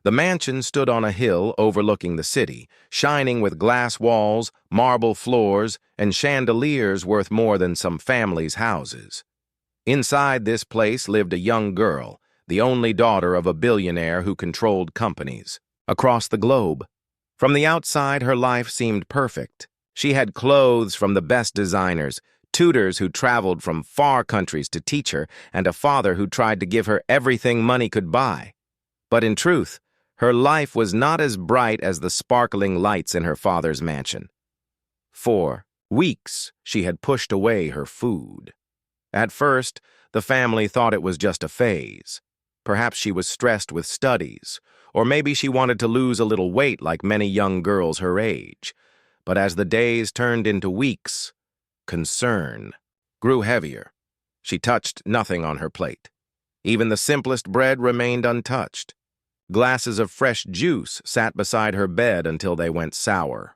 The mansion stood on a hill overlooking the city, shining with glass walls, marble floors, and chandeliers worth more than some families' houses. Inside this place lived a young girl, the only daughter of a billionaire who controlled companies across the globe. From the outside, her life seemed perfect. She had clothes from the best designers, tutors who traveled from far countries to teach her, and a father who tried to give her everything money could buy. But in truth, her life was not as bright as the sparkling lights in her father's mansion. For weeks, she had pushed away her food. At first, the family thought it was just a phase. Perhaps she was stressed with studies, or maybe she wanted to lose a little weight like many young girls her age. But as the days turned into weeks, concern grew heavier. She touched nothing on her plate. Even the simplest bread remained untouched. Glasses of fresh juice sat beside her bed until they went sour.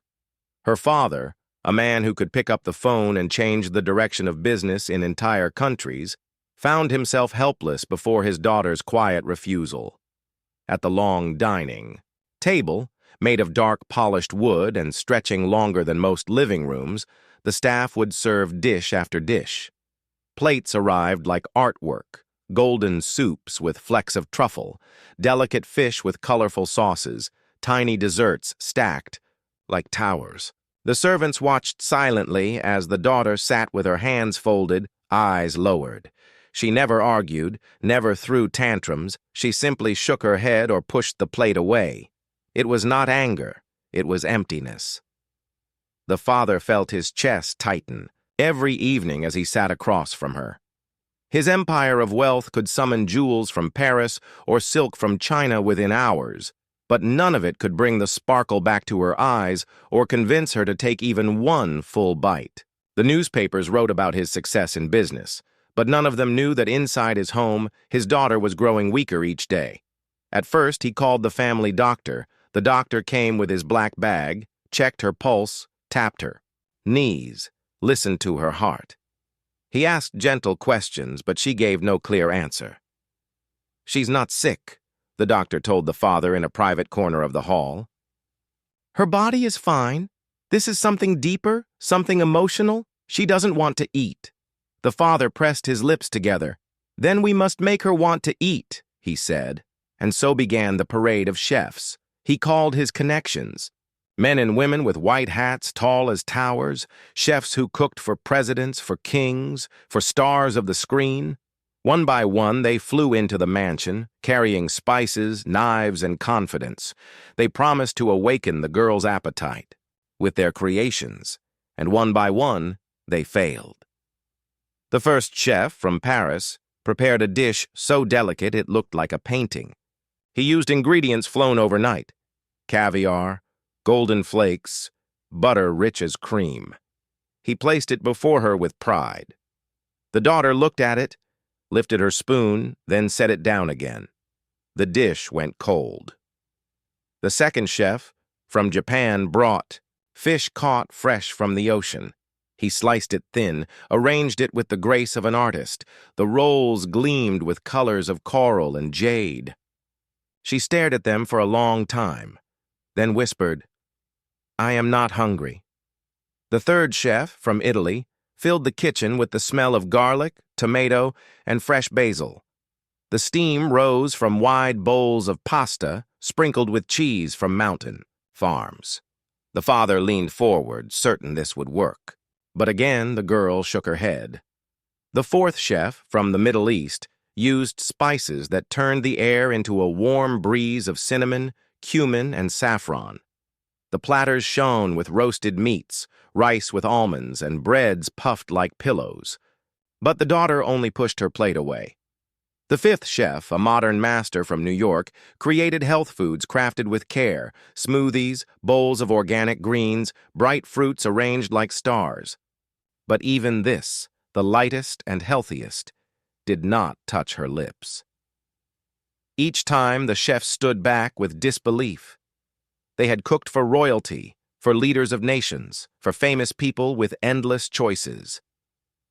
Her father, a man who could pick up the phone and change the direction of business in entire countries, found himself helpless before his daughter's quiet refusal. At the long dining table, made of dark polished wood and stretching longer than most living rooms, the staff would serve dish after dish. Plates arrived like artwork, golden soups with flecks of truffle, delicate fish with colorful sauces, tiny desserts stacked like towers. The servants watched silently as the daughter sat with her hands folded, eyes lowered. She never argued, never threw tantrums. She simply shook her head or pushed the plate away. It was not anger, it was emptiness. The father felt his chest tighten every evening as he sat across from her. His empire of wealth could summon jewels from Paris or silk from China within hours, but none of it could bring the sparkle back to her eyes or convince her to take even one full bite. The newspapers wrote about his success in business, but none of them knew that inside his home, his daughter was growing weaker each day. At first, he called the family doctor. The doctor came with his black bag, checked her pulse, tapped her knees, listened to her heart. He asked gentle questions, but she gave no clear answer. "She's not sick," the doctor told the father in a private corner of the hall. "Her body is fine. This is something deeper, something emotional. She doesn't want to eat." The father pressed his lips together. "Then we must make her want to eat," he said. And so began the parade of chefs. He called his connections. Men and women with white hats tall as towers, chefs who cooked for presidents, for kings, for stars of the screen. One by one, they flew into the mansion, carrying spices, knives, and confidence. They promised to awaken the girl's appetite with their creations, and one by one, they failed. The first chef, from Paris, prepared a dish so delicate it looked like a painting. He used ingredients flown overnight: caviar, golden flakes, butter rich as cream. He placed it before her with pride. The daughter looked at it, lifted her spoon, then set it down again. The dish went cold. The second chef, from Japan, brought fish caught fresh from the ocean. He sliced it thin, arranged it with the grace of an artist. The rolls gleamed with colors of coral and jade. She stared at them for a long time, then whispered, "I am not hungry." The third chef, from Italy, filled the kitchen with the smell of garlic, tomato, and fresh basil. The steam rose from wide bowls of pasta, sprinkled with cheese from mountain farms. The father leaned forward, certain this would work. But again the girl shook her head. The fourth chef, from the Middle East, used spices that turned the air into a warm breeze of cinnamon, cumin, and saffron. The platters shone with roasted meats, rice with almonds, and breads puffed like pillows. But the daughter only pushed her plate away. The fifth chef, a modern master from New York, created health foods crafted with care: smoothies, bowls of organic greens, bright fruits arranged like stars. But even this, the lightest and healthiest, did not touch her lips. Each time the chefs stood back with disbelief. They had cooked for royalty, for leaders of nations, for famous people with endless choices.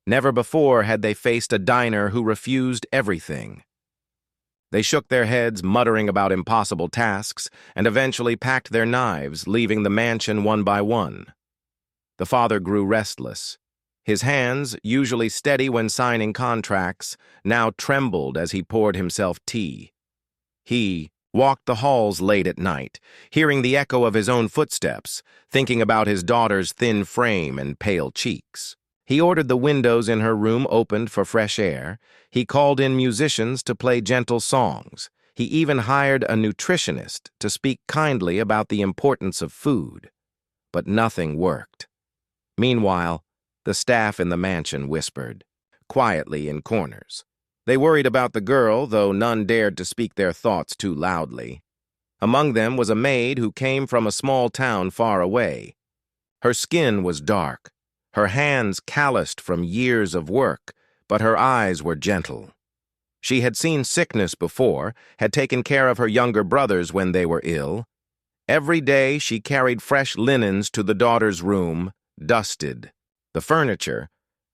Never before had they faced a diner who refused everything. They shook their heads, muttering about impossible tasks, and eventually packed their knives, leaving the mansion one by one. The father grew restless. His hands, usually steady when signing contracts, now trembled as he poured himself tea. He walked the halls late at night, hearing the echo of his own footsteps, thinking about his daughter's thin frame and pale cheeks. He ordered the windows in her room opened for fresh air. He called in musicians to play gentle songs. He even hired a nutritionist to speak kindly about the importance of food. But nothing worked. Meanwhile, the staff in the mansion whispered, quietly in corners. They worried about the girl, though none dared to speak their thoughts too loudly. Among them was a maid who came from a small town far away. Her skin was dark, her hands calloused from years of work, but her eyes were gentle. She had seen sickness before, had taken care of her younger brothers when they were ill. Every day she carried fresh linens to the daughter's room, dusted the furniture,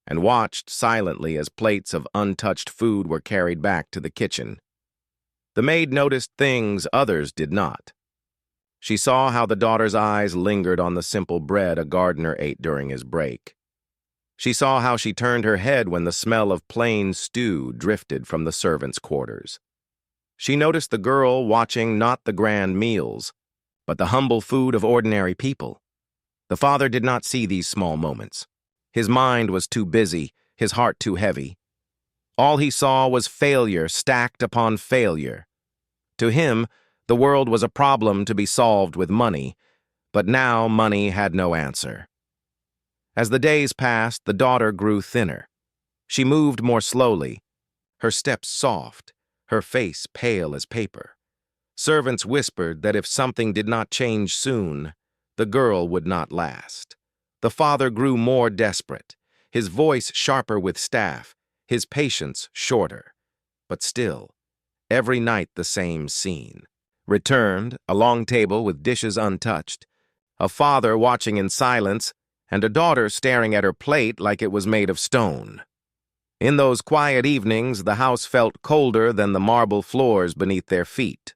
and watched silently as plates of untouched food were carried back to the kitchen. The maid noticed things others did not. She saw how the daughter's eyes lingered on the simple bread a gardener ate during his break. She saw how she turned her head when the smell of plain stew drifted from the servants' quarters. She noticed the girl watching not the grand meals, but the humble food of ordinary people. The father did not see these small moments. His mind was too busy, his heart too heavy. All he saw was failure stacked upon failure. To him, the world was a problem to be solved with money, but now money had no answer. As the days passed, the daughter grew thinner. She moved more slowly, her steps soft, her face pale as paper. Servants whispered that if something did not change soon, the girl would not last. The father grew more desperate, his voice sharper with staff, his patience shorter. But still, every night the same scene. Returned, a long table with dishes untouched, a father watching in silence, and a daughter staring at her plate like it was made of stone. In those quiet evenings, the house felt colder than the marble floors beneath their feet.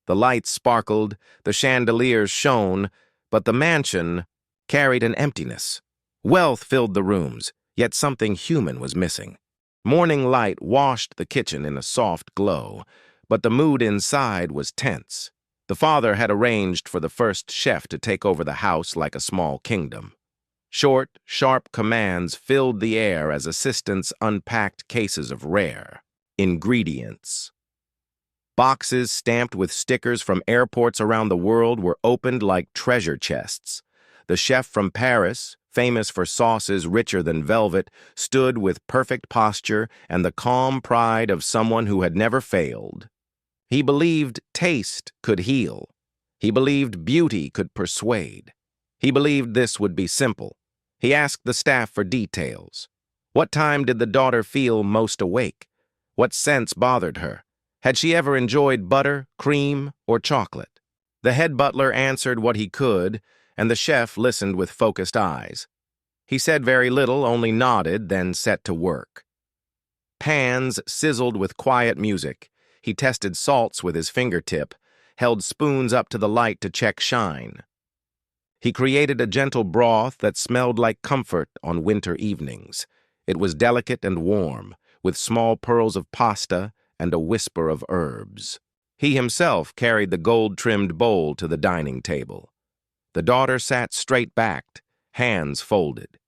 The lights sparkled, the chandeliers shone, but the mansion carried an emptiness. Wealth filled the rooms, yet something human was missing. Morning light washed the kitchen in a soft glow, but the mood inside was tense. The father had arranged for the first chef to take over the house like a small kingdom. Short, sharp commands filled the air as assistants unpacked cases of rare ingredients. Boxes stamped with stickers from airports around the world were opened like treasure chests. The chef from Paris, famous for sauces richer than velvet, stood with perfect posture and the calm pride of someone who had never failed. He believed taste could heal. He believed beauty could persuade. He believed this would be simple. He asked the staff for details. What time did the daughter feel most awake? What scents bothered her? Had she ever enjoyed butter, cream, or chocolate? The head butler answered what he could, and the chef listened with focused eyes. He said very little, only nodded, then set to work. Pans sizzled with quiet music. He tested salts with his fingertip, held spoons up to the light to check shine. He created a gentle broth that smelled like comfort on winter evenings. It was delicate and warm, with small pearls of pasta and a whisper of herbs. He himself carried the gold-trimmed bowl to the dining table. The daughter sat straight-backed, hands folded.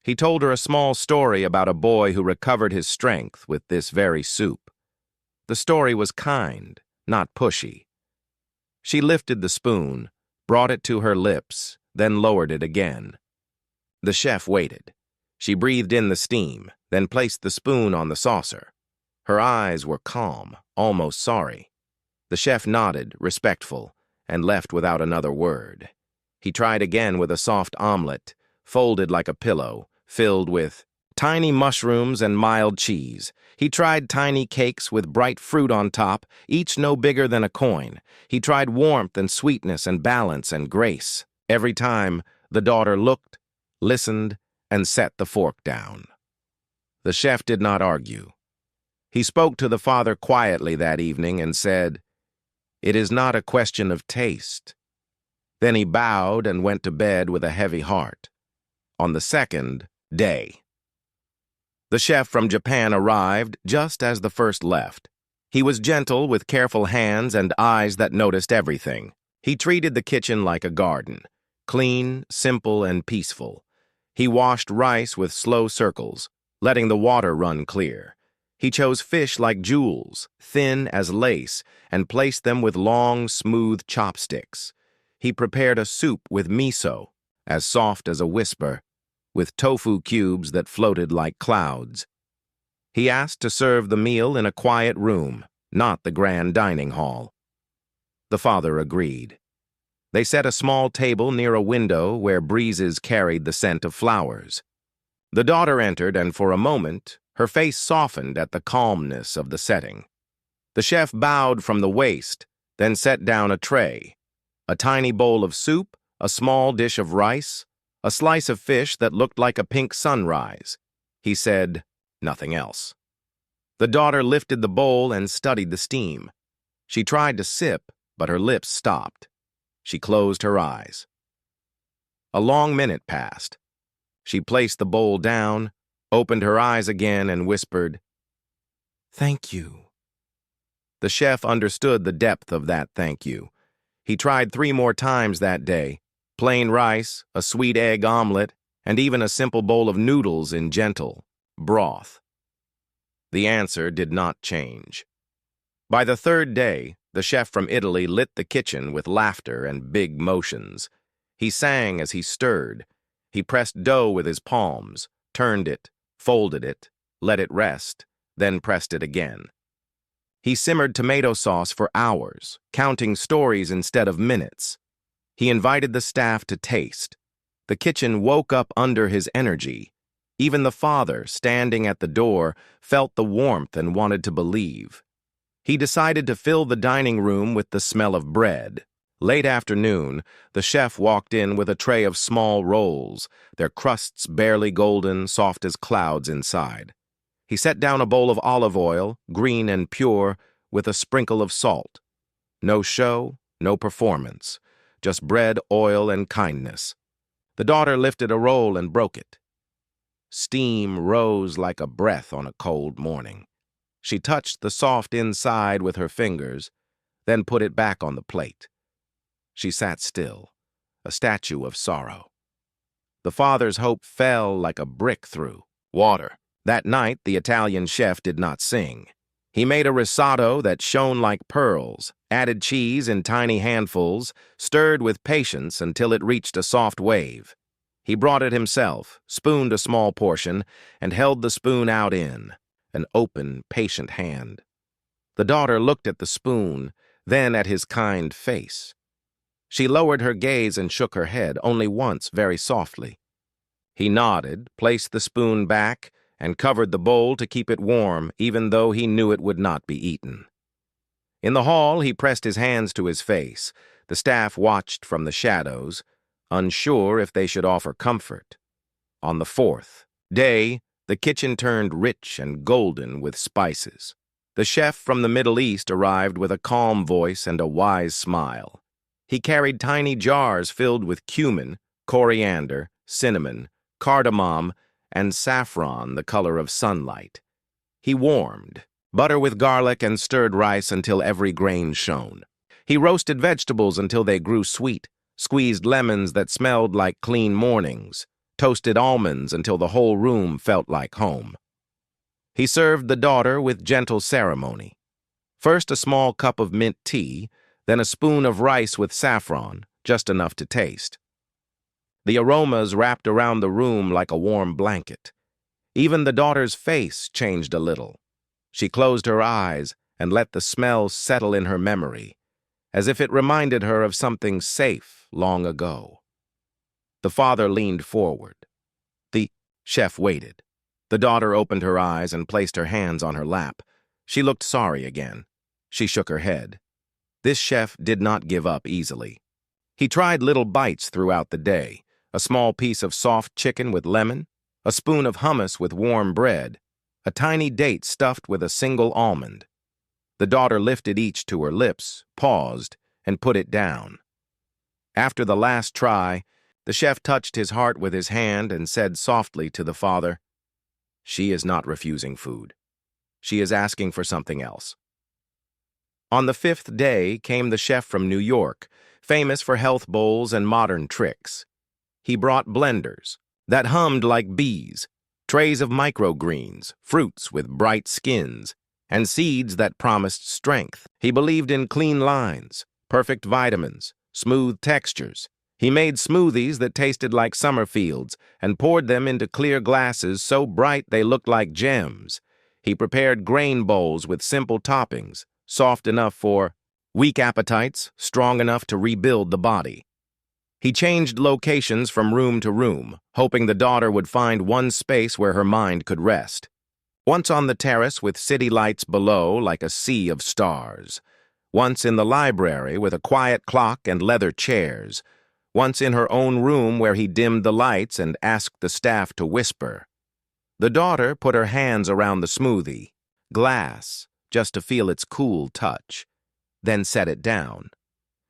He told her a small story about a boy who recovered his strength with this very soup. The story was kind, not pushy. She lifted the spoon, brought it to her lips, then lowered it again. The chef waited. She breathed in the steam, then placed the spoon on the saucer. Her eyes were calm, almost sorry. The chef nodded, respectful, and left without another word. He tried again with a soft omelet, folded like a pillow, filled with tiny mushrooms and mild cheese. He tried tiny cakes with bright fruit on top, each no bigger than a coin. He tried warmth and sweetness and balance and grace. Every time, the daughter looked, listened, and set the fork down. The chef did not argue. He spoke to the father quietly that evening and said, "It is not a question of taste." Then he bowed and went to bed with a heavy heart. On the second day, the chef from Japan arrived just as the first left. He was gentle with careful hands and eyes that noticed everything. He treated the kitchen like a garden, clean, simple, and peaceful. He washed rice with slow circles, letting the water run clear. He chose fish like jewels, thin as lace, and placed them with long, smooth chopsticks. He prepared a soup with miso, as soft as a whisper, with tofu cubes that floated like clouds. He asked to serve the meal in a quiet room, not the grand dining hall. The father agreed. They set a small table near a window where breezes carried the scent of flowers. The daughter entered, and for a moment, her face softened at the calmness of the setting. The chef bowed from the waist, then set down a tray, a tiny bowl of soup, a small dish of rice, a slice of fish that looked like a pink sunrise. He said nothing else. The daughter lifted the bowl and studied the steam. She tried to sip, but her lips stopped. She closed her eyes. A long minute passed. She placed the bowl down, opened her eyes again, and whispered, "Thank you." The chef understood the depth of that thank you. He tried 3 more times that day: plain rice, a sweet egg omelet, and even a simple bowl of noodles in gentle broth. The answer did not change. By the 3rd day, the chef from Italy lit the kitchen with laughter and big motions. He sang as he stirred. He pressed dough with his palms, turned it, folded it, let it rest, then pressed it again. He simmered tomato sauce for hours, counting stories instead of minutes. He invited the staff to taste. The kitchen woke up under his energy. Even the father, standing at the door, felt the warmth and wanted to believe. He decided to fill the dining room with the smell of bread. Late afternoon, the chef walked in with a tray of small rolls, their crusts barely golden, soft as clouds inside. He set down a bowl of olive oil, green and pure, with a sprinkle of salt. No show, no performance, just bread, oil, and kindness. The daughter lifted a roll and broke it. Steam rose like a breath on a cold morning. She touched the soft inside with her fingers, then put it back on the plate. She sat still, a statue of sorrow. The father's hope fell like a brick through water. That night, the Italian chef did not sing. He made a risotto that shone like pearls, added cheese in tiny handfuls, stirred with patience until it reached a soft wave. He brought it himself, spooned a small portion, and held the spoon out in, an open, patient hand. The daughter looked at the spoon, then at his kind face. She lowered her gaze and shook her head, only once, very softly. He nodded, placed the spoon back, and covered the bowl to keep it warm, even though he knew it would not be eaten. In the hall, he pressed his hands to his face. The staff watched from the shadows, unsure if they should offer comfort. On the 4th day, the kitchen turned rich and golden with spices. The chef from the Middle East arrived with a calm voice and a wise smile. He carried tiny jars filled with cumin, coriander, cinnamon, cardamom, and saffron, the color of sunlight. He warmed butter with garlic and stirred rice until every grain shone. He roasted vegetables until they grew sweet, squeezed lemons that smelled like clean mornings, toasted almonds until the whole room felt like home. He served the daughter with gentle ceremony. First a small cup of mint tea, then a spoon of rice with saffron, just enough to taste. The aromas wrapped around the room like a warm blanket. Even the daughter's face changed a little. She closed her eyes and let the smell settle in her memory, as if it reminded her of something safe long ago. The father leaned forward. The chef waited. The daughter opened her eyes and placed her hands on her lap. She looked sorry again. She shook her head. This chef did not give up easily. He tried little bites throughout the day, a small piece of soft chicken with lemon, a spoon of hummus with warm bread, a tiny date stuffed with a single almond. The daughter lifted each to her lips, paused, and put it down. After the last try, the chef touched his heart with his hand and said softly to the father, "She is not refusing food. She is asking for something else." On the 5th day came the chef from New York, famous for health bowls and modern tricks. He brought blenders that hummed like bees, trays of microgreens, fruits with bright skins, and seeds that promised strength. He believed in clean lines, perfect vitamins, smooth textures. He made smoothies that tasted like summer fields and poured them into clear glasses so bright they looked like gems. He prepared grain bowls with simple toppings, soft enough for weak appetites, strong enough to rebuild the body. He changed locations from room to room, hoping the daughter would find one space where her mind could rest. Once on the terrace with city lights below like a sea of stars. Once in the library with a quiet clock and leather chairs. Once in her own room where he dimmed the lights and asked the staff to whisper. The daughter put her hands around the smoothie, glass, just to feel its cool touch, then set it down.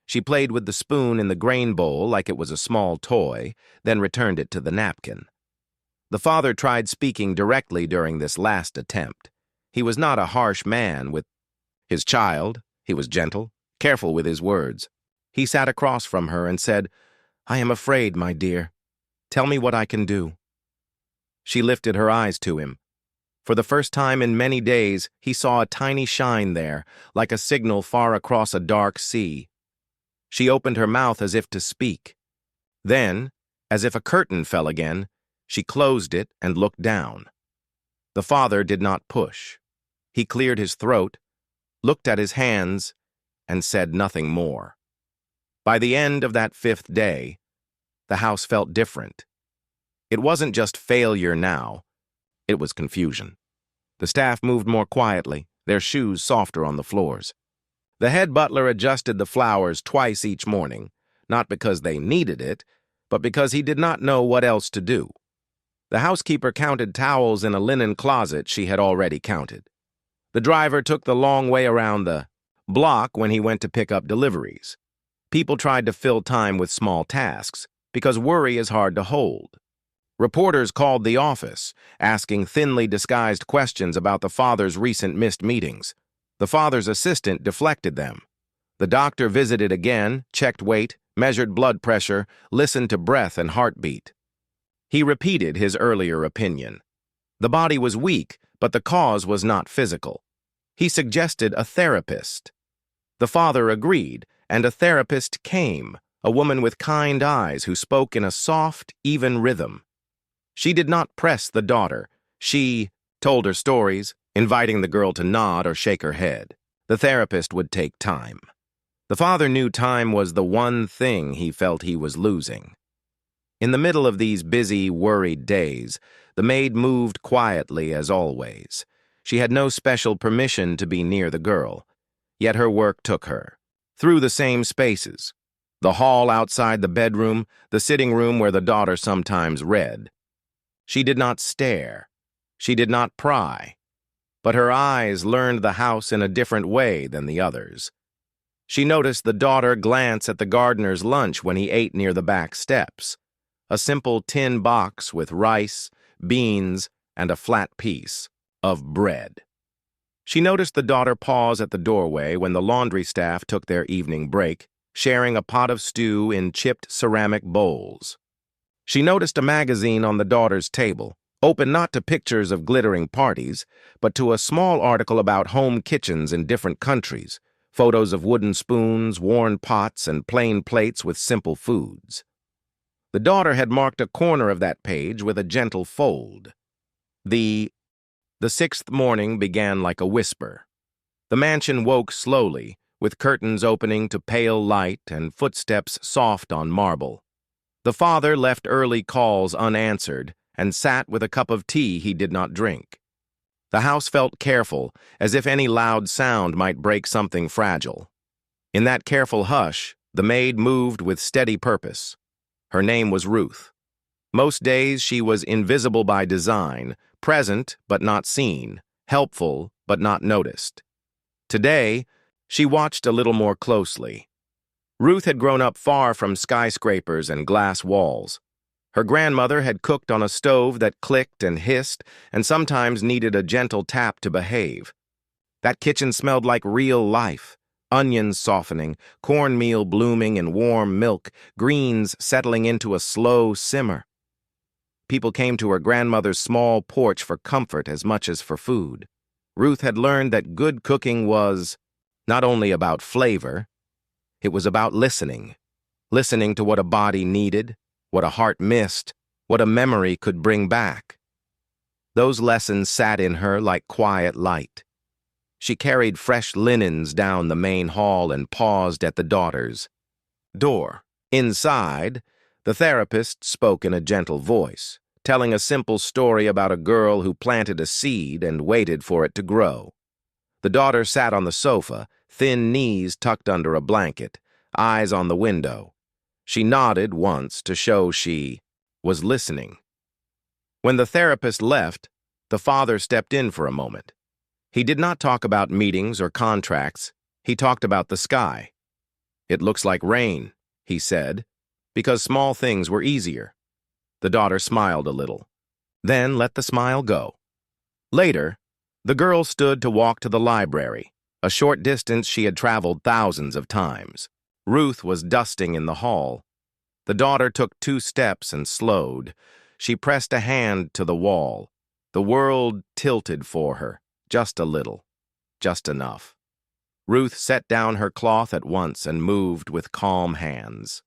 She played with the spoon in the grain bowl like it was a small toy, then returned it to the napkin. The father tried speaking directly during this last attempt. He was not a harsh man with his child. He was gentle, careful with his words. He sat across from her and said, "I am afraid, my dear. Tell me what I can do." She lifted her eyes to him. For the first time in many days, he saw a tiny shine there, like a signal far across a dark sea. She opened her mouth as if to speak. Then, as if a curtain fell again, she closed it and looked down. The father did not push. He cleared his throat, looked at his hands, and said nothing more. By the end of that 5th day, the house felt different. It wasn't just failure now, it was confusion. The staff moved more quietly, their shoes softer on the floors. The head butler adjusted the flowers twice each morning, not because they needed it, but because he did not know what else to do. The housekeeper counted towels in a linen closet she had already counted. The driver took the long way around the block when he went to pick up deliveries. People tried to fill time with small tasks, because worry is hard to hold. Reporters called the office, asking thinly disguised questions about the father's recent missed meetings. The father's assistant deflected them. The doctor visited again, checked weight, measured blood pressure, listened to breath and heartbeat. He repeated his earlier opinion. The body was weak, but the cause was not physical. He suggested a therapist. The father agreed, and a therapist came, a woman with kind eyes who spoke in a soft, even rhythm. She did not press the daughter. She told her stories, inviting the girl to nod or shake her head. The therapist would take time. The father knew time was the one thing he felt he was losing. In the middle of these busy, worried days, the maid moved quietly as always. She had no special permission to be near the girl, yet her work took her. Through the same spaces. The hall outside the bedroom, the sitting room where the daughter sometimes read. She did not stare. She did not pry. But her eyes learned the house in a different way than the others. She noticed the daughter glance at the gardener's lunch when he ate near the back steps. A simple tin box with rice, beans, and a flat piece of bread. She noticed the daughter pause at the doorway when the laundry staff took their evening break, sharing a pot of stew in chipped ceramic bowls. She noticed a magazine on the daughter's table, open not to pictures of glittering parties, but to a small article about home kitchens in different countries, photos of wooden spoons, worn pots, and plain plates with simple foods. The daughter had marked a corner of that page with a gentle fold. The 6th morning began like a whisper. The mansion woke slowly, with curtains opening to pale light and footsteps soft on marble. The father left early calls unanswered and sat with a cup of tea he did not drink. The house felt careful, as if any loud sound might break something fragile. In that careful hush, the maid moved with steady purpose. Her name was Ruth. Most days she was invisible by design, present but not seen, helpful but not noticed. Today, she watched a little more closely. Ruth had grown up far from skyscrapers and glass walls. Her grandmother had cooked on a stove that clicked and hissed and sometimes needed a gentle tap to behave. That kitchen smelled like real life. Onions softening, cornmeal blooming in warm milk, greens settling into a slow simmer. People came to her grandmother's small porch for comfort as much as for food. Ruth had learned that good cooking was not only about flavor, it was about listening. Listening to what a body needed, what a heart missed, what a memory could bring back. Those lessons sat in her like quiet light. She carried fresh linens down the main hall and paused at the daughter's door. Inside, the therapist spoke in a gentle voice, telling a simple story about a girl who planted a seed and waited for it to grow. The daughter sat on the sofa, thin knees tucked under a blanket, eyes on the window. She nodded once to show she was listening. When the therapist left, the father stepped in for a moment. He did not talk about meetings or contracts. He talked about the sky. "It looks like rain," he said, because small things were easier. The daughter smiled a little, then let the smile go. Later, the girl stood to walk to the library, a short distance she had traveled thousands of times. Ruth was dusting in the hall. The daughter took 2 steps and slowed. She pressed a hand to the wall. The world tilted for her, just a little, just enough. Ruth set down her cloth at once and moved with calm hands.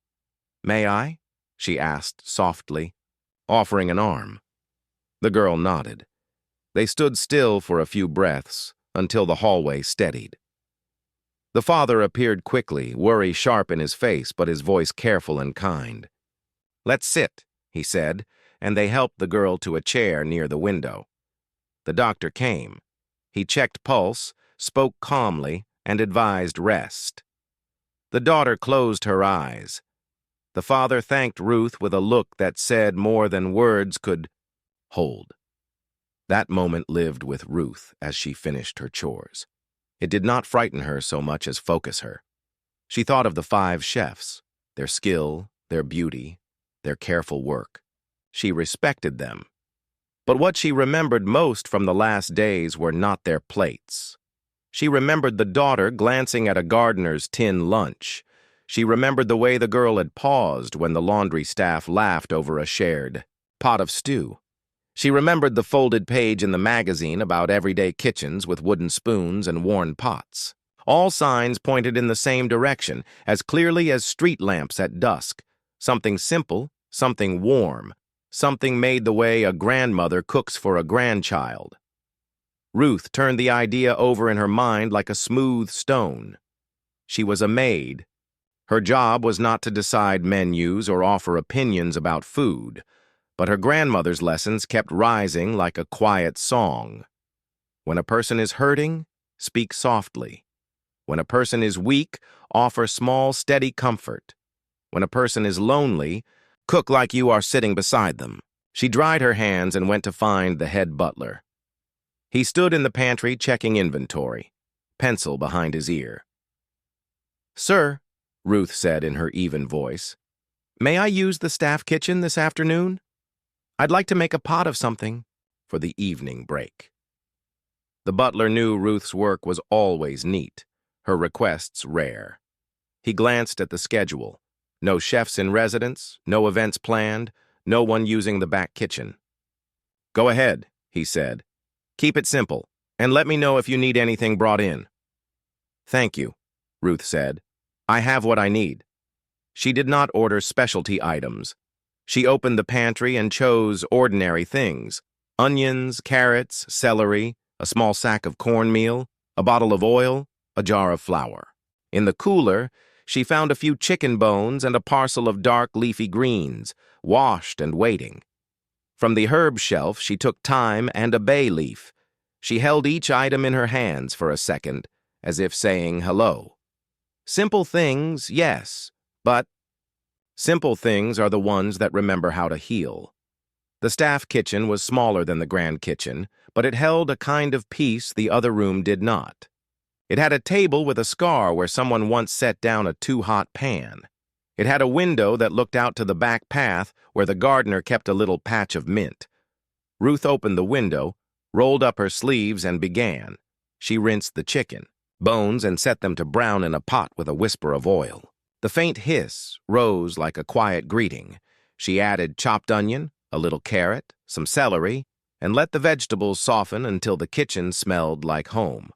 "May I?" she asked softly, offering an arm. The girl nodded. They stood still for a few breaths until the hallway steadied. The father appeared quickly, worry sharp in his face, but his voice careful and kind. "Let's sit," he said, and they helped the girl to a chair near the window. The doctor came. He checked pulse, spoke calmly, and advised rest. The daughter closed her eyes. The father thanked Ruth with a look that said more than words could hold. That moment lived with Ruth as she finished her chores. It did not frighten her so much as focus her. She thought of the 5 chefs, their skill, their beauty, their careful work. She respected them. But what she remembered most from the last days were not their plates. She remembered the daughter glancing at a gardener's tin lunch. She remembered the way the girl had paused when the laundry staff laughed over a shared pot of stew. She remembered the folded page in the magazine about everyday kitchens with wooden spoons and worn pots. All signs pointed in the same direction, as clearly as street lamps at dusk. Something simple, something warm, something made the way a grandmother cooks for a grandchild. Ruth turned the idea over in her mind like a smooth stone. She was a maid. Her job was not to decide menus or offer opinions about food, but her grandmother's lessons kept rising like a quiet song. When a person is hurting, speak softly. When a person is weak, offer small, steady comfort. When a person is lonely, cook like you are sitting beside them. She dried her hands and went to find the head butler. He stood in the pantry checking inventory, pencil behind his ear. "Sir," Ruth said in her even voice, "may I use the staff kitchen this afternoon? I'd like to make a pot of something for the evening break." The butler knew Ruth's work was always neat, her requests rare. He glanced at the schedule. No chefs in residence, no events planned, no one using the back kitchen. "Go ahead," he said. "Keep it simple, and let me know if you need anything brought in." "Thank you," Ruth said. "I have what I need." She did not order specialty items. She opened the pantry and chose ordinary things: onions, carrots, celery, a small sack of cornmeal, a bottle of oil, a jar of flour. In the cooler, she found a few chicken bones and a parcel of dark leafy greens, washed and waiting. From the herb shelf, she took thyme and a bay leaf. She held each item in her hands for a second, as if saying hello. Simple things, yes, but simple things are the ones that remember how to heal. The staff kitchen was smaller than the grand kitchen, but it held a kind of peace the other room did not. It had a table with a scar where someone once set down a too-hot pan. It had a window that looked out to the back path where the gardener kept a little patch of mint. Ruth opened the window, rolled up her sleeves, and began. She rinsed the chicken, bones, and set them to brown in a pot with a whisper of oil. The faint hiss rose like a quiet greeting. She added chopped onion, a little carrot, some celery, and let the vegetables soften until the kitchen smelled like home.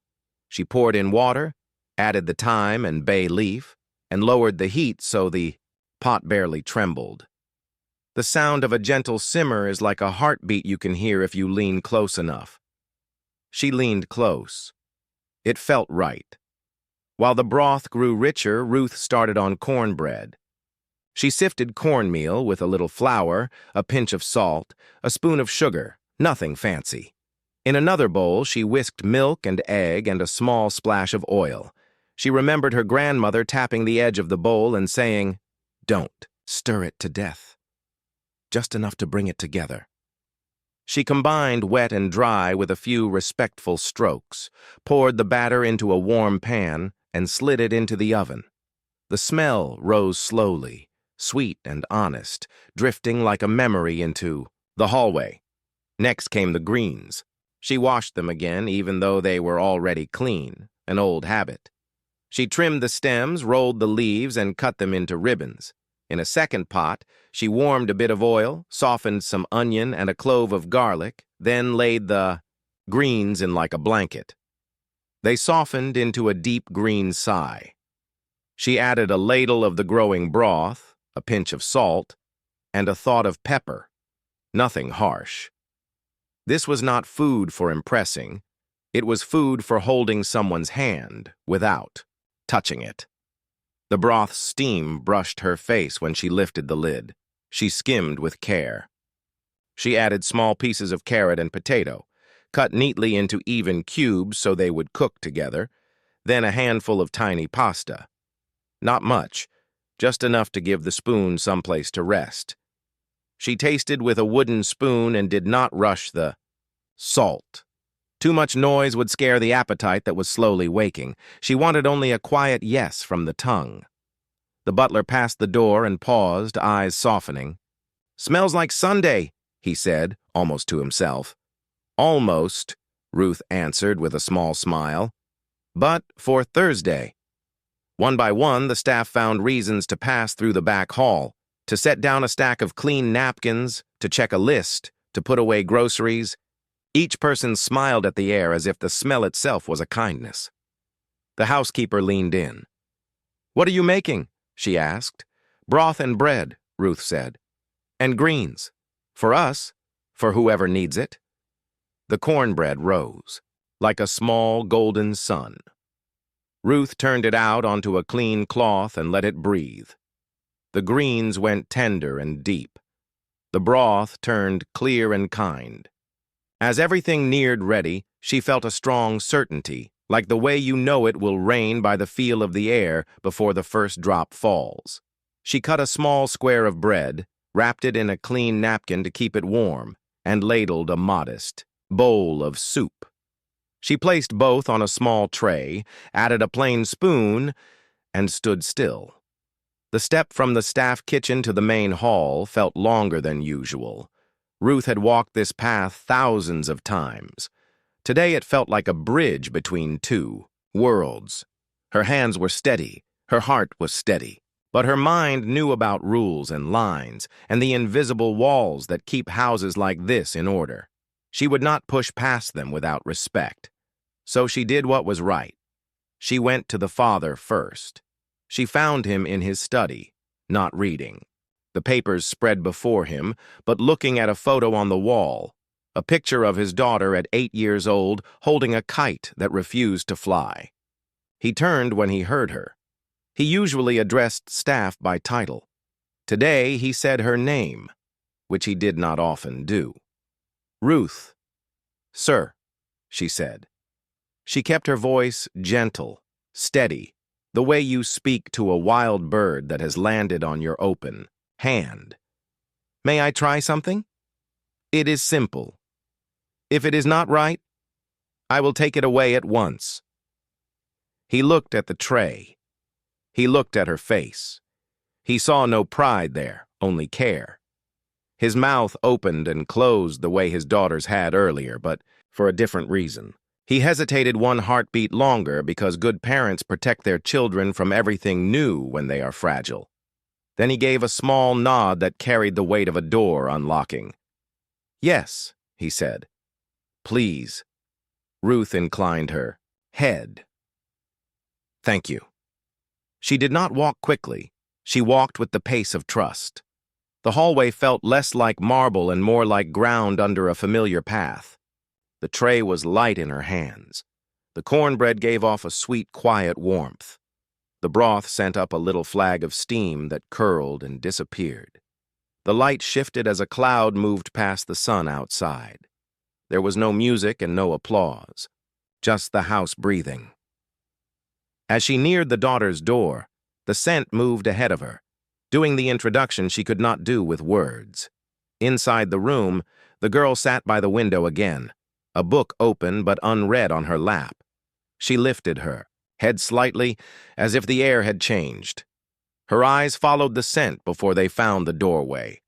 She poured in water, added the thyme and bay leaf, and lowered the heat so the pot barely trembled. The sound of a gentle simmer is like a heartbeat you can hear if you lean close enough. She leaned close. It felt right. While the broth grew richer, Ruth started on cornbread. She sifted cornmeal with a little flour, a pinch of salt, a spoon of sugar, nothing fancy. In another bowl, she whisked milk and egg and a small splash of oil. She remembered her grandmother tapping the edge of the bowl and saying, "Don't stir it to death. Just enough to bring it together." She combined wet and dry with a few respectful strokes, poured the batter into a warm pan, and slid it into the oven. The smell rose slowly, sweet and honest, drifting like a memory into the hallway. Next came the greens. She washed them again, even though they were already clean, an old habit. She trimmed the stems, rolled the leaves, and cut them into ribbons. In a second pot, she warmed a bit of oil, softened some onion and a clove of garlic, then laid the greens in like a blanket. They softened into a deep green sigh. She added a ladle of the growing broth, a pinch of salt, and a thought of pepper. Nothing harsh. This was not food for impressing. It was food for holding someone's hand without touching it. The broth's steam brushed her face when she lifted the lid. She skimmed with care. She added small pieces of carrot and potato, cut neatly into even cubes so they would cook together, then a handful of tiny pasta. Not much, just enough to give the spoon someplace to rest. She tasted with a wooden spoon and did not rush the salt. Too much noise would scare the appetite that was slowly waking. She wanted only a quiet yes from the tongue. The butler passed the door and paused, eyes softening. "Smells like Sunday," he said, almost to himself. "Almost," Ruth answered with a small smile. "But for Thursday." One by one, the staff found reasons to pass through the back hall, to set down a stack of clean napkins, to check a list, to put away groceries. Each person smiled at the air as if the smell itself was a kindness. The housekeeper leaned in. "What are you making?" she asked. "Broth and bread," Ruth said. "And greens. For us, for whoever needs it." The cornbread rose, like a small golden sun. Ruth turned it out onto a clean cloth and let it breathe. The greens went tender and deep. The broth turned clear and kind. As everything neared ready, she felt a strong certainty, like the way you know it will rain by the feel of the air before the first drop falls. She cut a small square of bread, wrapped it in a clean napkin to keep it warm, and ladled a modest bowl of soup. She placed both on a small tray, added a plain spoon, and stood still. The step from the staff kitchen to the main hall felt longer than usual. Ruth had walked this path thousands of times. Today it felt like a bridge between two worlds. Her hands were steady, her heart was steady, but her mind knew about rules and lines and the invisible walls that keep houses like this in order. She would not push past them without respect. So she did what was right. She went to the father first. She found him in his study, not reading. The papers spread before him, but looking at a photo on the wall, a picture of his daughter at 8 years old holding a kite that refused to fly. He turned when he heard her. He usually addressed staff by title. Today he said her name, which he did not often do. "Ruth." "Sir," she said. She kept her voice gentle, steady, the way you speak to a wild bird that has landed on your open hand. "May I try something?" It is simple. If it is not right, I will take it away at once. He looked at the tray. He looked at her face. He saw no pride there, only care. His mouth opened and closed the way his daughters had earlier, but for a different reason. He hesitated one heartbeat longer because good parents protect their children from everything new when they are fragile. Then he gave a small nod that carried the weight of a door unlocking. "Yes," he said. "Please." Ruth inclined her head. "Thank you." She did not walk quickly. She walked with the pace of trust. The hallway felt less like marble and more like ground under a familiar path. The tray was light in her hands. The cornbread gave off a sweet, quiet warmth. The broth sent up a little flag of steam that curled and disappeared. The light shifted as a cloud moved past the sun outside. There was no music and no applause, just the house breathing. As she neared the daughter's door, the scent moved ahead of her, doing the introduction she could not do with words. Inside the room, the girl sat by the window again, a book open but unread on her lap. She lifted her head slightly, as if the air had changed. Her eyes followed the scent before they found the doorway.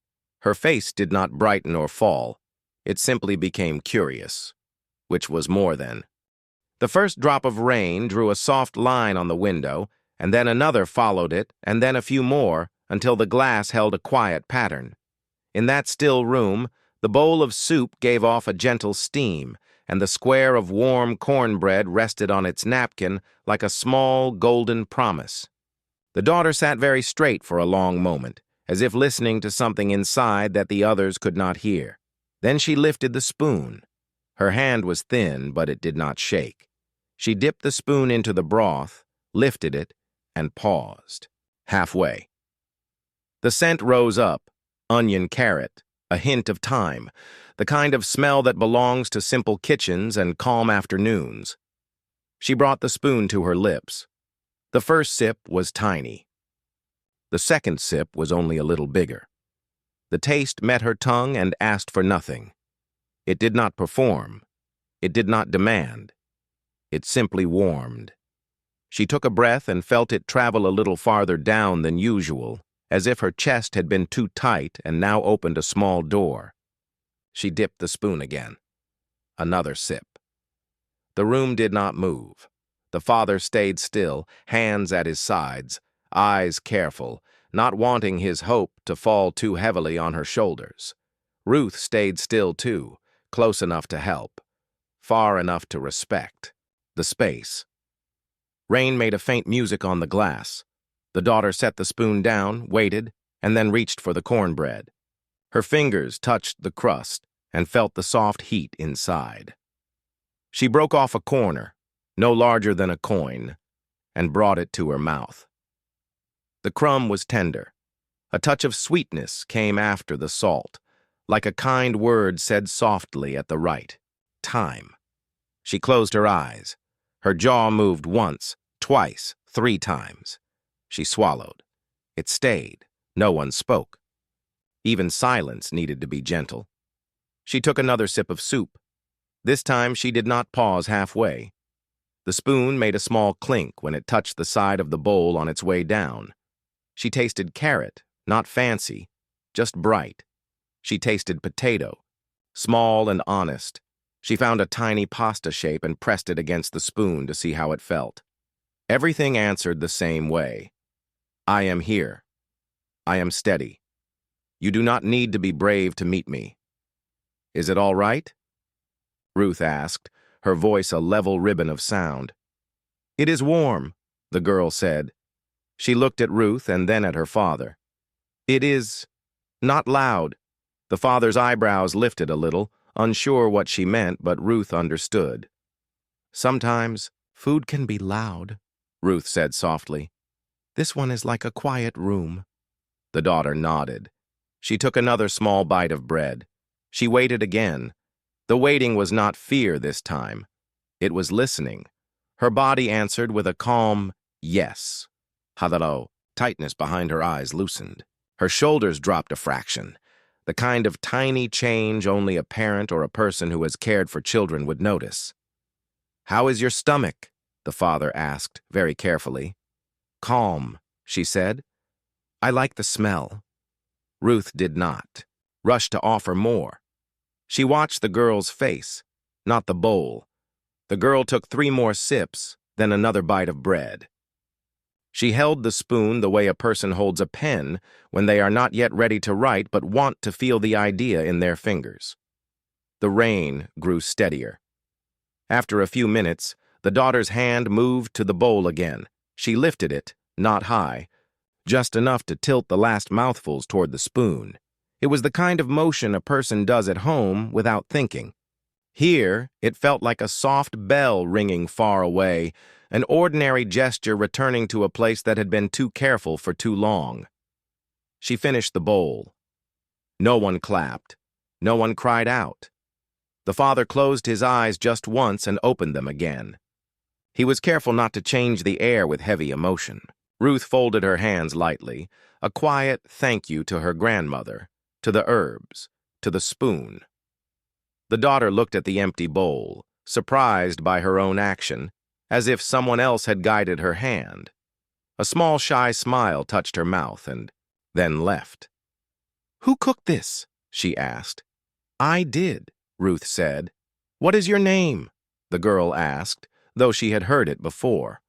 Her face did not brighten or fall. It simply became curious, which was more than. The first drop of rain drew a soft line on the window, and then another followed it, and then a few more, until the glass held a quiet pattern. In that still room, the bowl of soup gave off a gentle steam, and the square of warm cornbread rested on its napkin like a small golden promise. The daughter sat very straight for a long moment, as if listening to something inside that the others could not hear. Then she lifted the spoon. Her hand was thin, but it did not shake. She dipped the spoon into the broth, lifted it, and paused, halfway. The scent rose up, onion carrot, a hint of thyme, the kind of smell that belongs to simple kitchens and calm afternoons. She brought the spoon to her lips. The first sip was tiny. The second sip was only a little bigger. The taste met her tongue and asked for nothing. It did not perform. It did not demand. It simply warmed. She took a breath and felt it travel a little farther down than usual, as if her chest had been too tight and now opened a small door. She dipped the spoon again. Another sip. The room did not move. The father stayed still, hands at his sides, eyes careful, not wanting his hope to fall too heavily on her shoulders. Ruth stayed still too, close enough to help, far enough to respect the space. Rain made a faint music on the glass. The daughter set the spoon down, waited, and then reached for the cornbread. Her fingers touched the crust and felt the soft heat inside. She broke off a corner, no larger than a coin, and brought it to her mouth. The crumb was tender. A touch of sweetness came after the salt, like a kind word said softly at the right time. She closed her eyes. Her jaw moved once, twice, 3 times. She swallowed. It stayed. No one spoke. Even silence needed to be gentle. She took another sip of soup. This time she did not pause halfway. The spoon made a small clink when it touched the side of the bowl on its way down. She tasted carrot, not fancy, just bright. She tasted potato, small and honest. She found a tiny pasta shape and pressed it against the spoon to see how it felt. Everything answered the same way. I am here. I am steady. You do not need to be brave to meet me. Is it all right? Ruth asked, her voice a level ribbon of sound. It is warm, the girl said. She looked at Ruth and then at her father. It is not loud. The father's eyebrows lifted a little, unsure what she meant, but Ruth understood. Sometimes food can be loud, Ruth said softly. This one is like a quiet room. The daughter nodded. She took another small bite of bread. She waited again. The waiting was not fear this time. It was listening. Her body answered with a calm yes. Hadaro, tightness behind her eyes loosened. Her shoulders dropped a fraction. the kind of tiny change only a parent or a person who has cared for children would notice. "How is your stomach?" the father asked, very carefully. "Calm," she said. "I like the smell." Ruth did not. Rushed to offer more. She watched the girl's face, not the bowl. The girl took 3 more sips, then another bite of bread. She held the spoon the way a person holds a pen when they are not yet ready to write but want to feel the idea in their fingers. The rain grew steadier. After a few minutes, the daughter's hand moved to the bowl again. She lifted it, not high, just enough to tilt the last mouthfuls toward the spoon. It was the kind of motion a person does at home without thinking. Here, it felt like a soft bell ringing far away, an ordinary gesture returning to a place that had been too careful for too long. She finished the bowl. No one clapped. No one cried out. The father closed his eyes just once and opened them again. He was careful not to change the air with heavy emotion. Ruth folded her hands lightly, a quiet thank you to her grandmother, to the herbs, to the spoon. The daughter looked at the empty bowl, surprised by her own action, as if someone else had guided her hand. A small shy smile touched her mouth and then left. "Who cooked this?" she asked. "I did," Ruth said. "What is your name?" the girl asked, though she had heard it before.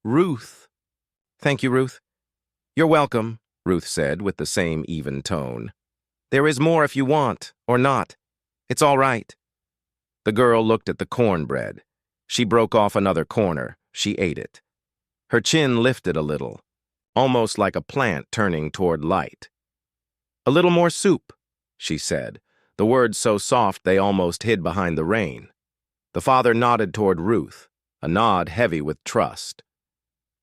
"Ruth." "Thank you, Ruth." "You're welcome," Ruth said with the same even tone. "There is more if you want, or not. It's all right." The girl looked at the cornbread. She broke off another corner. She ate it. Her chin lifted a little, almost like a plant turning toward light. "A little more soup," she said, the words so soft they almost hid behind the rain. The father nodded toward Ruth, a nod heavy with trust.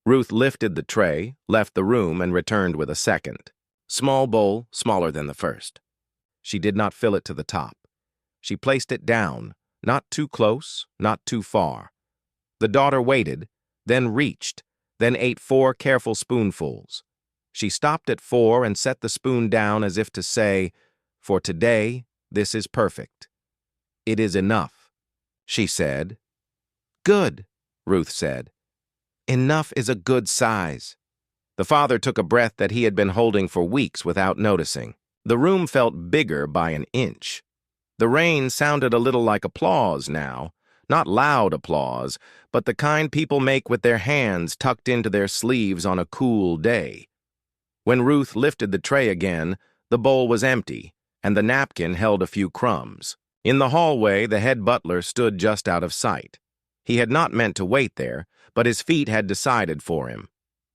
Ruth lifted the tray, left the room, and returned with a second. Small bowl, smaller than the first. She did not fill it to the top. She placed it down, not too close, not too far. The daughter waited, then reached, then ate 4 careful spoonfuls. She stopped at 4 and set the spoon down as if to say, "For today, this is perfect. It is enough," she said. "Good," Ruth said. "Enough is a good size." The father took a breath that he had been holding for weeks without noticing. The room felt bigger by an inch. The rain sounded a little like applause now, not loud applause, but the kind people make with their hands tucked into their sleeves on a cool day. When Ruth lifted the tray again, the bowl was empty, and the napkin held a few crumbs. In the hallway, the head butler stood just out of sight. He had not meant to wait there, but his feet had decided for him.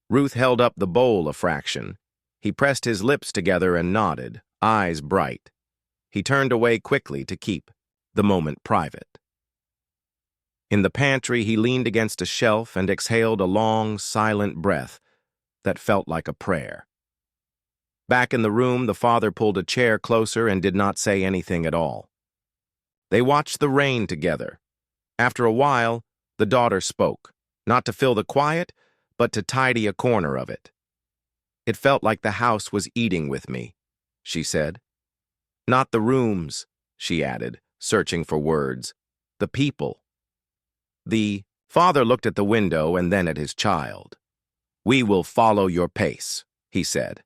Ruth held up the bowl a fraction. He pressed his lips together and nodded, eyes bright. He turned away quickly to keep the moment private. In the pantry, he leaned against a shelf and exhaled a long, silent breath that felt like a prayer. Back in the room, the father pulled a chair closer and did not say anything at all. They watched the rain together. After a while, the daughter spoke, not to fill the quiet, but to tidy a corner of it. "It felt like the house was eating with me," she said. "Not the rooms," she added, searching for words. "The people." The father looked at the window and then at his child. "We will follow your pace," he said.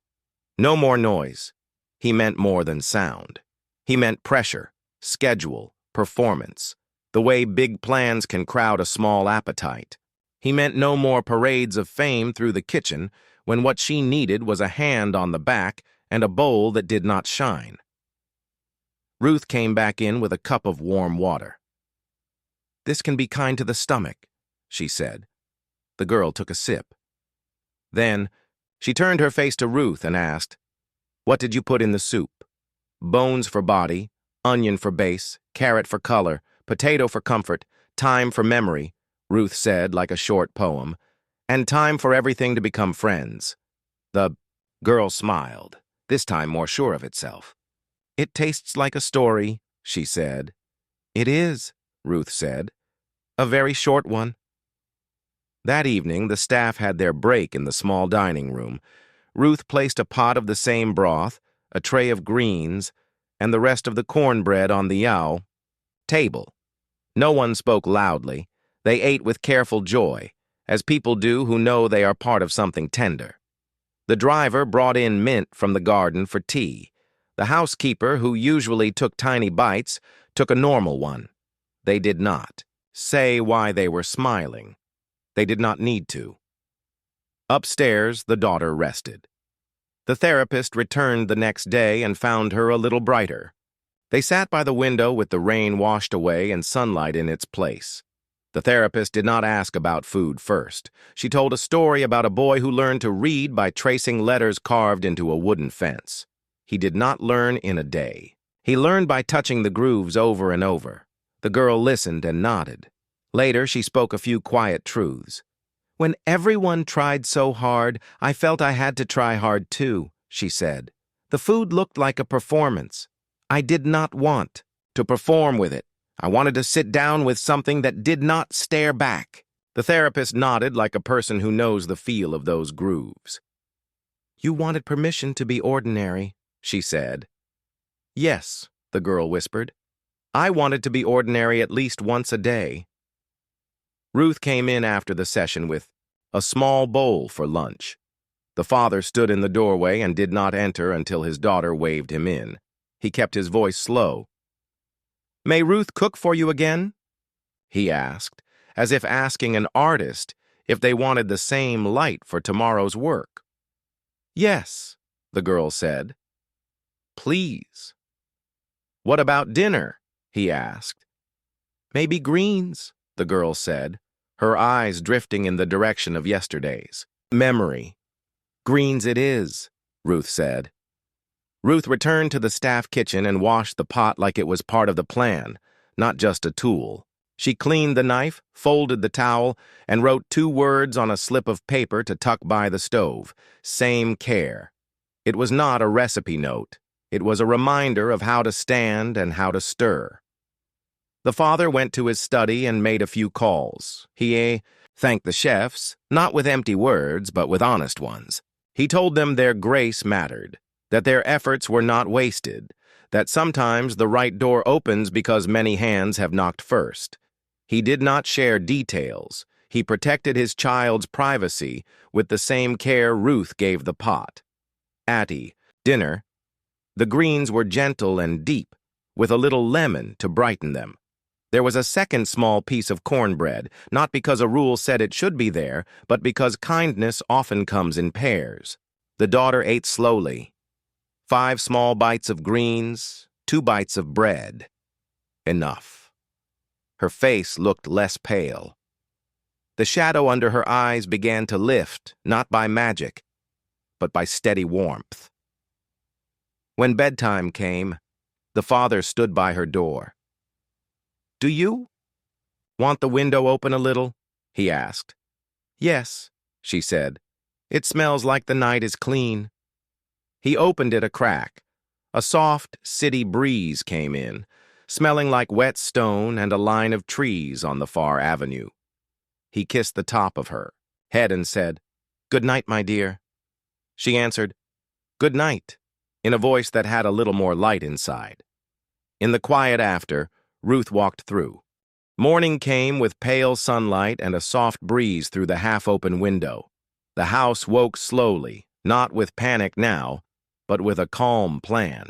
No more noise. He meant more than sound. He meant pressure, schedule, performance, the way big plans can crowd a small appetite. He meant no more parades of fame through the kitchen when what she needed was a hand on the back and a bowl that did not shine. Ruth came back in with a cup of warm water. "This can be kind to the stomach," she said. The girl took a sip. Then, she turned her face to Ruth and asked, "What did you put in the soup?" "Bones for body, onion for base, carrot for color, potato for comfort, thyme for memory," Ruth said like a short poem, "and time for everything to become friends." The girl smiled, this time more sure of itself. "It tastes like a story," she said. "It is," Ruth said. "A very short one." That evening, the staff had their break in the small dining room. Ruth placed a pot of the same broth, a tray of greens, and the rest of the cornbread on the table. No one spoke loudly. They ate with careful joy, as people do who know they are part of something tender. The driver brought in mint from the garden for tea. The housekeeper, who usually took tiny bites, took a normal one. They did not say why they were smiling. They did not need to. Upstairs, the daughter rested. The therapist returned the next day and found her a little brighter. They sat by the window with the rain washed away and sunlight in its place. The therapist did not ask about food first. She told a story about a boy who learned to read by tracing letters carved into a wooden fence. He did not learn in a day. He learned by touching the grooves over and over. The girl listened and nodded. Later, she spoke a few quiet truths. "When everyone tried so hard, I felt I had to try hard too," she said. "The food looked like a performance. I did not want to perform with it. I wanted to sit down with something that did not stare back." The therapist nodded like a person who knows the feel of those grooves. "You wanted permission to be ordinary," she said. "Yes," the girl whispered. "I wanted to be ordinary at least once a day." Ruth came in after the session with a small bowl for lunch. The father stood in the doorway and did not enter until his daughter waved him in. He kept his voice slow. "May Ruth cook for you again?" he asked, as if asking an artist if they wanted the same light for tomorrow's work. "Yes," the girl said. "Please." "What about dinner?" he asked. "Maybe greens," the girl said, her eyes drifting in the direction of yesterday's memory. "Greens it is," Ruth said. Ruth returned to the staff kitchen and washed the pot like it was part of the plan, not just a tool. She cleaned the knife, folded the towel, and wrote 2 words on a slip of paper to tuck by the stove: "Same care." It was not a recipe note. It was a reminder of how to stand and how to stir. The father went to his study and made a few calls. He thanked the chefs, not with empty words, but with honest ones. He told them their grace mattered, that their efforts were not wasted, that sometimes the right door opens because many hands have knocked first. He did not share details. He protected his child's privacy with the same care Ruth gave the pot. At dinner, the greens were gentle and deep, with a little lemon to brighten them. There was a second small piece of cornbread, not because a rule said it should be there, but because kindness often comes in pairs. The daughter ate slowly. 5 small bites of greens, 2 bites of bread. Enough. Her face looked less pale. The shadow under her eyes began to lift, not by magic, but by steady warmth. When bedtime came, the father stood by her door. "Do you want the window open a little?" he asked. "Yes," she said. "It smells like the night is clean." He opened it a crack. A soft city breeze came in, smelling like wet stone and a line of trees on the far avenue. He kissed the top of her head and said, "Good night, my dear." She answered, "Good night," in a voice that had a little more light inside. In the quiet after, Ruth walked through. Morning came with pale sunlight and a soft breeze through the half-open window. The house woke slowly, not with panic now, but with a calm plan.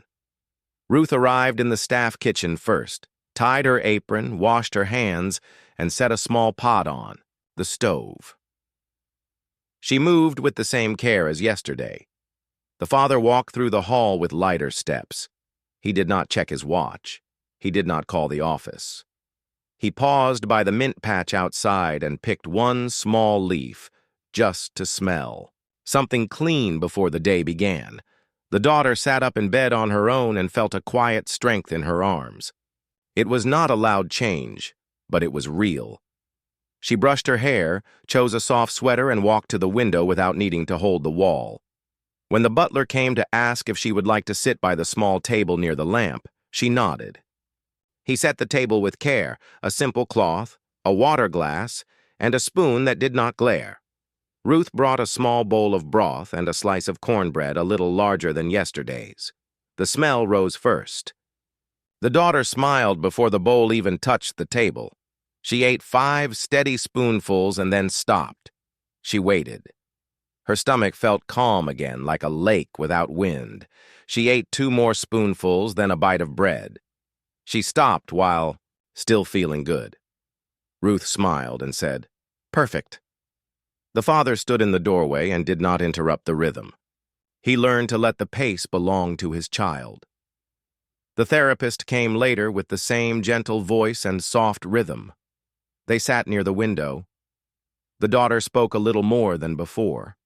Ruth arrived in the staff kitchen first, tied her apron, washed her hands, and set a small pot on, the stove. She moved with the same care as yesterday. The father walked through the hall with lighter steps. He did not check his watch. He did not call the office. He paused by the mint patch outside and picked one small leaf, just to smell. Something clean before the day began. The daughter sat up in bed on her own and felt a quiet strength in her arms. It was not a loud change, but it was real. She brushed her hair, chose a soft sweater, and walked to the window without needing to hold the wall. When the butler came to ask if she would like to sit by the small table near the lamp, she nodded. He set the table with care, a simple cloth, a water glass, and a spoon that did not glare. Ruth brought a small bowl of broth and a slice of cornbread a little larger than yesterday's. The smell rose first. The daughter smiled before the bowl even touched the table. She ate 5 steady spoonfuls and then stopped. She waited. Her stomach felt calm again, like a lake without wind. She ate 2 more spoonfuls, then a bite of bread. She stopped while still feeling good. Ruth smiled and said, "Perfect." The father stood in the doorway and did not interrupt the rhythm. He learned to let the pace belong to his child. The therapist came later with the same gentle voice and soft rhythm. They sat near the window. The daughter spoke a little more than before.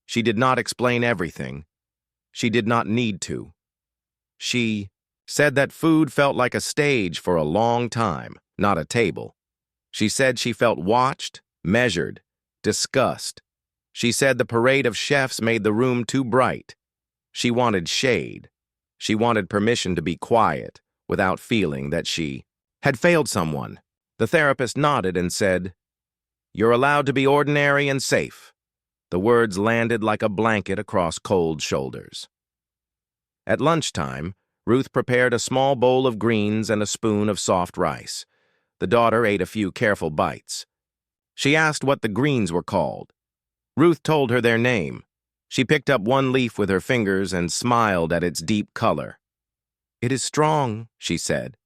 She did not explain everything. She did not need to. She said that food felt like a stage for a long time, not a table. She said she felt watched, measured, discussed. She said the parade of chefs made the room too bright. She wanted shade. She wanted permission to be quiet without feeling that she had failed someone. The therapist nodded and said, "You're allowed to be ordinary and safe." The words landed like a blanket across cold shoulders. At lunchtime, Ruth prepared a small bowl of greens and a spoon of soft rice. The daughter ate a few careful bites. She asked what the greens were called. Ruth told her their name. She picked up one leaf with her fingers and smiled at its deep color. "It is strong," she said.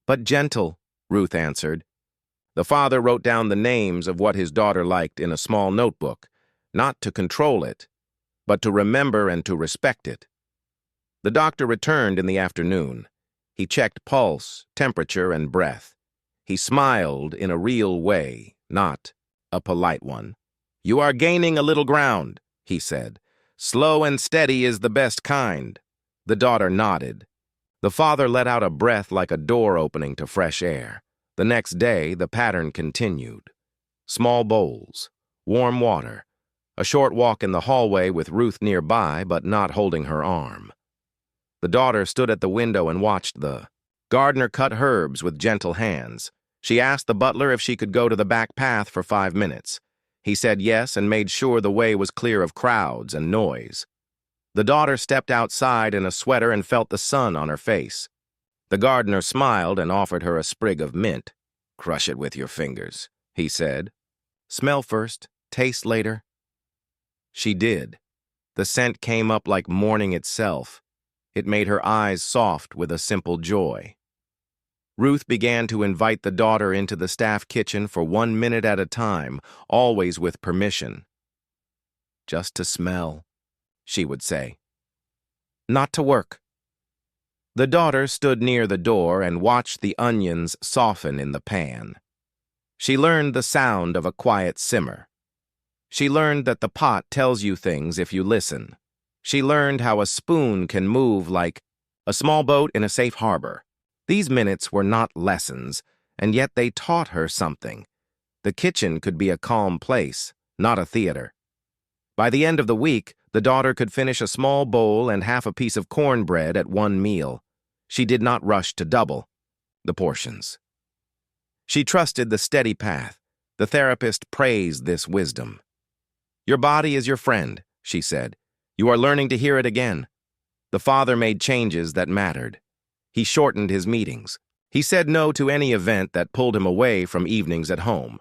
"But gentle," Ruth answered. The father wrote down the names of what his daughter liked in a small notebook, not to control it, but to remember and to respect it. The doctor returned in the afternoon. He checked pulse, temperature, and breath. He smiled in a real way, not a polite one. "You are gaining a little ground," he said. "Slow and steady is the best kind." The daughter nodded. The father let out a breath like a door opening to fresh air. The next day, the pattern continued. Small bowls, warm water, a short walk in the hallway with Ruth nearby but not holding her arm. The daughter stood at the window and watched the gardener cut herbs with gentle hands. She asked the butler if she could go to the back path for 5 minutes. He said yes and made sure the way was clear of crowds and noise. The daughter stepped outside in a sweater and felt the sun on her face. The gardener smiled and offered her a sprig of mint. "Crush it with your fingers," he said. "Smell first, taste later." She did. The scent came up like morning itself. It made her eyes soft with a simple joy. Ruth began to invite the daughter into the staff kitchen for 1 minute at a time, always with permission. "Just to smell," she would say. "Not to work." The daughter stood near the door and watched the onions soften in the pan. She learned the sound of a quiet simmer. She learned that the pot tells you things if you listen. She learned how a spoon can move like a small boat in a safe harbor. These minutes were not lessons, and yet they taught her something. The kitchen could be a calm place, not a theater. By the end of the week, the daughter could finish a small bowl and half a piece of cornbread at one meal. She did not rush to double the portions. She trusted the steady path. The therapist praised this wisdom. "Your body is your friend," she said. "You are learning to hear it again." The father made changes that mattered. He shortened his meetings. He said no to any event that pulled him away from evenings at home.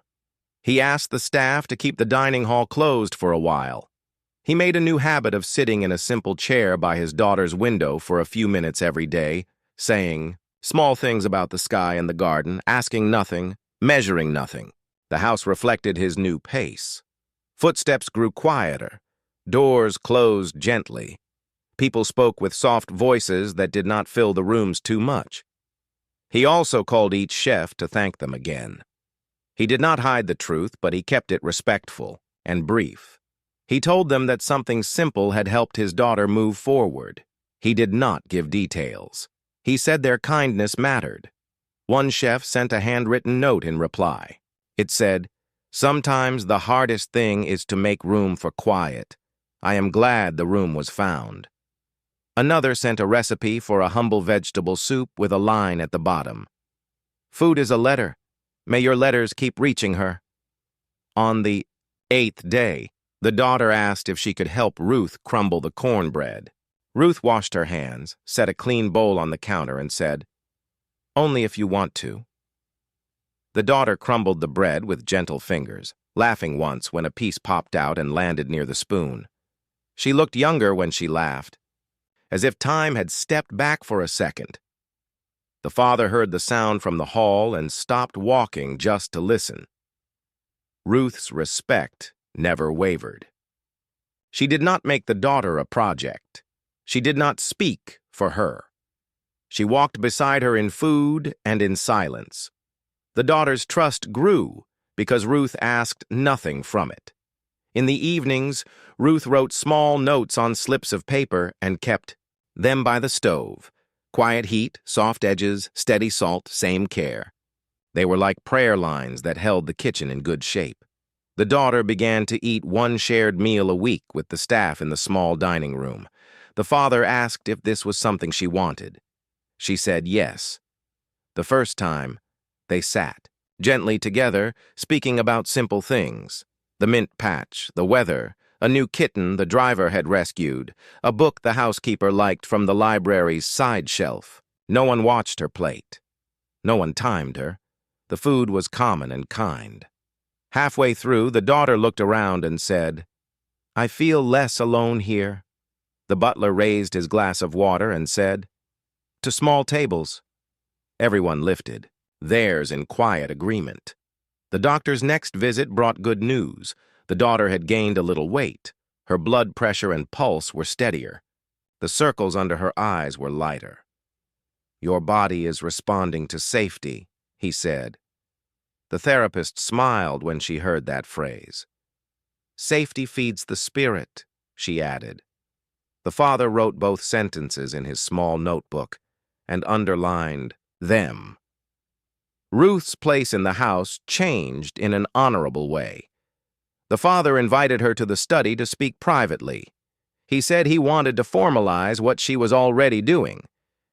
He asked the staff to keep the dining hall closed for a while. He made a new habit of sitting in a simple chair by his daughter's window for a few minutes every day, saying small things about the sky and the garden, asking nothing, measuring nothing. The house reflected his new pace. Footsteps grew quieter. Doors closed gently. People spoke with soft voices that did not fill the rooms too much. He also called each chef to thank them again. He did not hide the truth, but he kept it respectful and brief. He told them that something simple had helped his daughter move forward. He did not give details. He said their kindness mattered. One chef sent a handwritten note in reply. It said, "Sometimes the hardest thing is to make room for quiet. I am glad the room was found." Another sent a recipe for a humble vegetable soup with a line at the bottom. "Food is a letter. May your letters keep reaching her." On the 8th day, the daughter asked if she could help Ruth crumble the cornbread. Ruth washed her hands, set a clean bowl on the counter, and said, "Only if you want to." The daughter crumbled the bread with gentle fingers, laughing once when a piece popped out and landed near the spoon. She looked younger when she laughed, as if time had stepped back for a second. The father heard the sound from the hall and stopped walking just to listen. Ruth's respect never wavered. She did not make the daughter a project. She did not speak for her. She walked beside her in food and in silence. The daughter's trust grew because Ruth asked nothing from it. In the evenings, Ruth wrote small notes on slips of paper and kept them by the stove. Quiet heat, soft edges, steady salt, same care. They were like prayer lines that held the kitchen in good shape. The daughter began to eat one shared meal a week with the staff in the small dining room. The father asked if this was something she wanted. She said yes. The first time, they sat, gently together, speaking about simple things. The mint patch, the weather, a new kitten the driver had rescued, a book the housekeeper liked from the library's side shelf. No one watched her plate. No one timed her. The food was common and kind. Halfway through, the daughter looked around and said, "I feel less alone here." The butler raised his glass of water and said, "To small tables." Everyone lifted, theirs in quiet agreement. The doctor's next visit brought good news. The daughter had gained a little weight. Her blood pressure and pulse were steadier. The circles under her eyes were lighter. "Your body is responding to safety," he said. The therapist smiled when she heard that phrase. "Safety feeds the spirit," she added. The father wrote both sentences in his small notebook and underlined them. Ruth's place in the house changed in an honorable way. The father invited her to the study to speak privately. He said he wanted to formalize what she was already doing.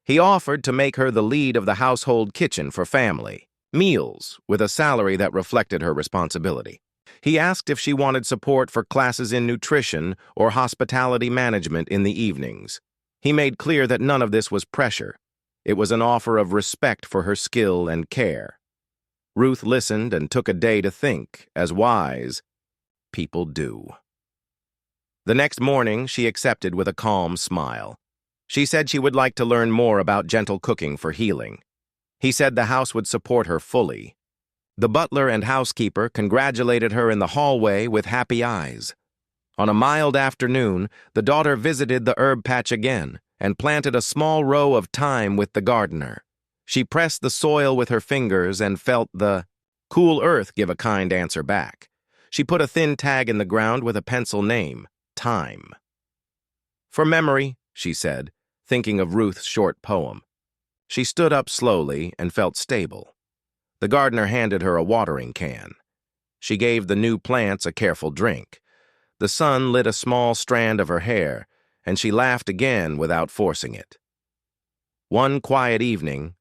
He offered to make her the lead of the household kitchen for family meals with a salary that reflected her responsibility. He asked if she wanted support for classes in nutrition or hospitality management in the evenings. He made clear that none of this was pressure. It was an offer of respect for her skill and care. Ruth listened and took a day to think, as wise people do. The next morning, she accepted with a calm smile. She said she would like to learn more about gentle cooking for healing. He said the house would support her fully. The butler and housekeeper congratulated her in the hallway with happy eyes. On a mild afternoon, the daughter visited the herb patch again and planted a small row of thyme with the gardener. She pressed the soil with her fingers and felt the cool earth give a kind answer back. She put a thin tag in the ground with a pencil name, Thyme. "For memory," she said, thinking of Ruth's short poem. She stood up slowly and felt stable. The gardener handed her a watering can. She gave the new plants a careful drink. The sun lit a small strand of her hair, and she laughed again without forcing it. One quiet evening,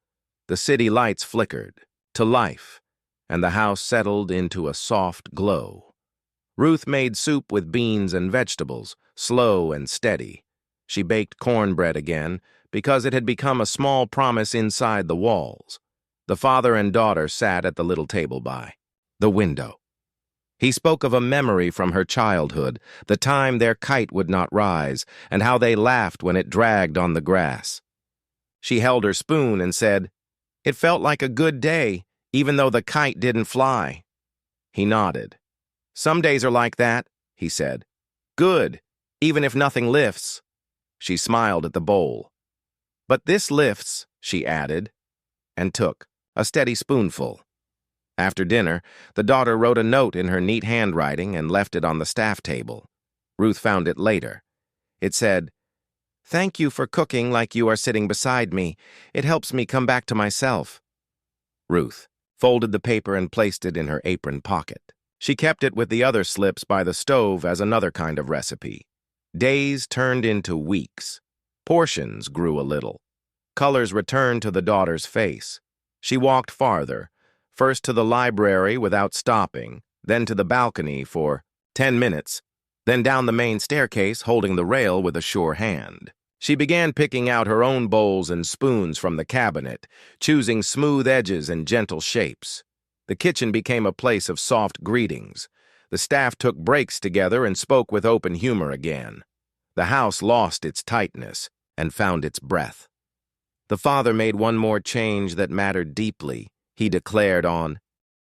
the city lights flickered to life, and the house settled into a soft glow. Ruth made soup with beans and vegetables, slow and steady. She baked cornbread again, because it had become a small promise inside the walls. The father and daughter sat at the little table by the window. He spoke of a memory from her childhood, the time their kite would not rise, and how they laughed when it dragged on the grass. She held her spoon and said, "It felt like a good day, even though the kite didn't fly." He nodded. "Some days are like that," he said. "Good, even if nothing lifts." She smiled at the bowl. "But this lifts," she added, and took a steady spoonful. After dinner, the daughter wrote a note in her neat handwriting and left it on the staff table. Ruth found it later. It said, "Thank you for cooking like you are sitting beside me. It helps me come back to myself." Ruth folded the paper and placed it in her apron pocket. She kept it with the other slips by the stove as another kind of recipe. Days turned into weeks. Portions grew a little. Colors returned to the daughter's face. She walked farther, first to the library without stopping, then to the balcony for 10 minutes, then down the main staircase holding the rail with a sure hand. She began picking out her own bowls and spoons from the cabinet, choosing smooth edges and gentle shapes. The kitchen became a place of soft greetings. The staff took breaks together and spoke with open humor again. The house lost its tightness and found its breath. The father made one more change that mattered deeply. He declared on